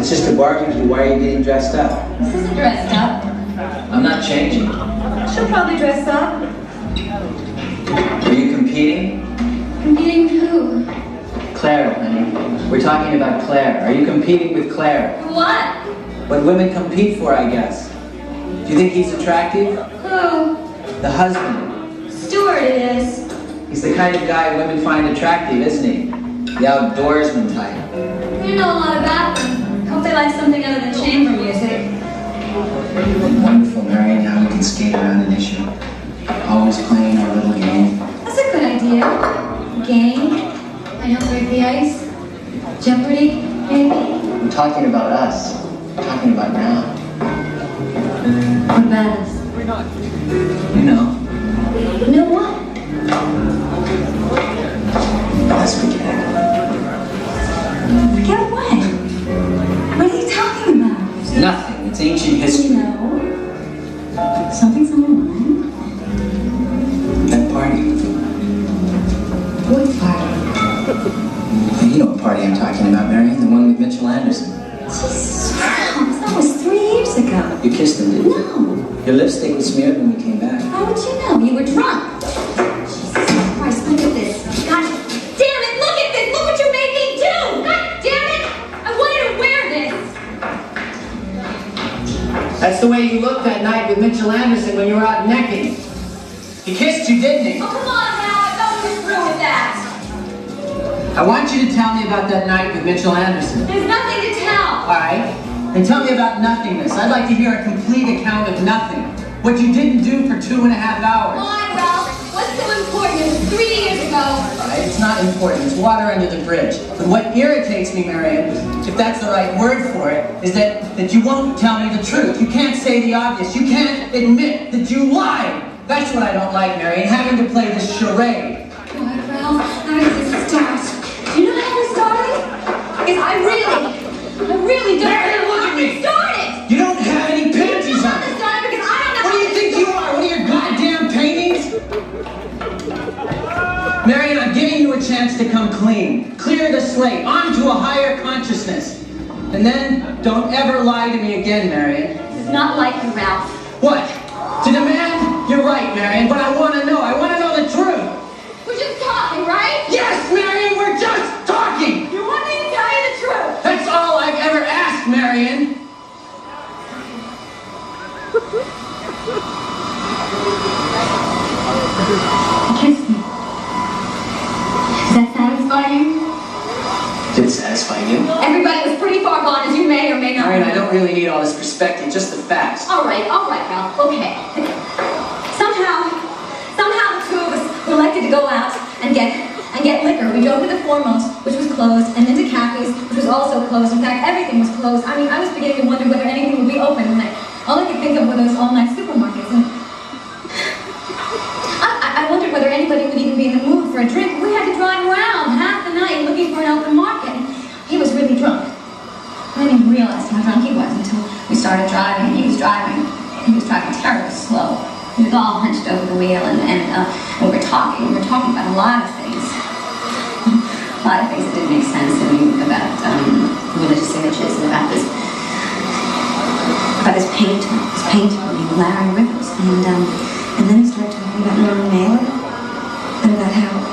It's just a barbecue. Why are you getting dressed up? This isn't dressed up. I'm not changing. She'll probably dress up. Are you competing? Competing with who? Claire, honey. We're talking about Claire. Are you competing with Claire? What? What women compete for, I guess. Do you think he's attractive? Who? The husband. Stuart it is. He's the kind of guy women find attractive, isn't he? The outdoorsman type. You know a lot about them. Hope they like something other than chamber music. Wonderful, Marion, how we can skate around an issue. Always playing our little game. That's a good idea. Game. I don't break the ice. Jeopardy, maybe. I'm talking about us. I'm talking about now. What about us? You know. You know what? Let's forget it. Forget what? What are you talking about? Nothing. It's ancient history. You know, something's on your mind. That party. What party? You know what party I'm talking about, Marion? The one with Mitchell Anderson. Jesus Christ, that was 3 years ago. You kissed him, didn't you? No. Your lipstick was smeared when we came back. How would you know? You were drunk. Jesus Christ, look at this. God damn it, look at this. Look what you made me do. God damn it. I wanted to wear this. That's the way you looked that night with Mitchell Anderson when you were out necking. He kissed you, didn't he? Oh, come on now. I thought we were through with that. I want you to tell me about that night with Mitchell Anderson. There's nothing to tell. All right? Then tell me about nothingness. I'd like to hear a complete account of nothing. What you didn't do for 2.5 hours. Come on, Ralph. What's so important? It was 3 years ago. All right, it's not important. It's water under the bridge. But what irritates me, Marion, if that's the right word for it, is that you won't tell me the truth. You can't say the obvious. You can't admit that you lied. That's what I don't like, Marion, having to play this charade. God, Ralph, how did this start? Do you know how this started? Because I really don't Marion, know look how at me. this started. You don't have any panties on. This started because I don't know. What do you think you are? What are your goddamn paintings? Marion, I'm giving you a chance to come clean. Clear the slate. Onto a higher consciousness. And then don't ever lie to me again, Marion. This is not like you, Ralph. What? To demand? You're right, Marion, but I want to know. I want to know the truth. We're just talking, right? Yes, Marion, we're just talking. You want me to tell you the truth? That's all I've ever asked, Marion. Kiss me. Does that satisfy you? Did it satisfy you? Everybody was pretty far gone, as you may or may not Marion, know. I don't really need all this perspective, just the facts. All right, Ralph. Okay. Somehow the two of us were elected to go out and get liquor. We drove to the Foremost, which was closed, and then to Kathy's, which was also closed. In fact, everything was closed. I mean, I was beginning to wonder whether anything would be open. And all I could think of were those all-night supermarkets. And I wondered whether anybody would even be in the mood for a drink. We had to drive around half the night looking for an open market. And he was really drunk. I didn't even realize how drunk he was until we started driving. He was driving terribly slow. He was all hunched over the wheel, and we were talking. We were talking about a lot of things. A lot of things that didn't make sense. I mean, about religious images and about this painter named Larry Rivers. And then he started talking about Norman Mailer and about how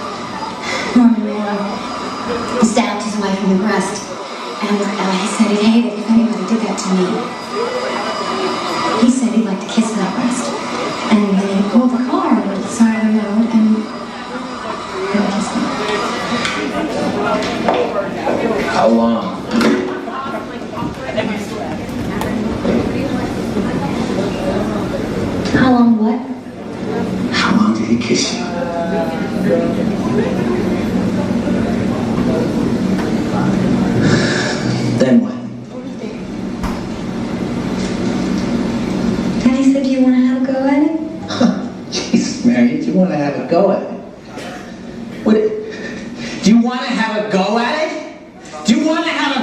Norman Mailer stabbed his wife in the breast. And he said he'd hate it if anybody did that to me. He said he'd like to kiss my breast. And then he pulled the car over to the side of the road and kissed me. How long? How long what? How long did he kiss you? Then what? Then he said, do you want to have a go at it? Jesus, Marion, do you want to have a go at it? What? Do you want to have a go at it? Do you want to have a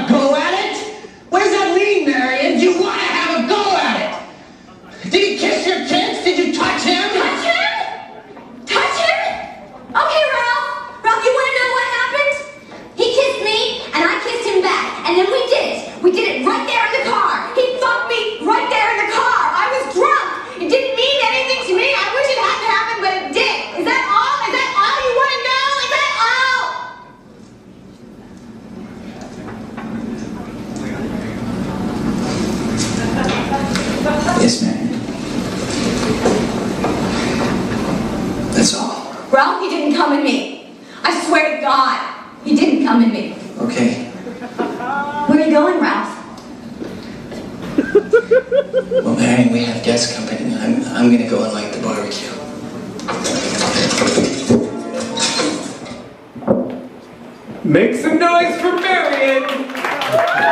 God, he didn't come in me. Okay. Where are you going, Ralph? Well, Marion, we have guests coming. I'm gonna go and light the barbecue. Make some noise for Marion!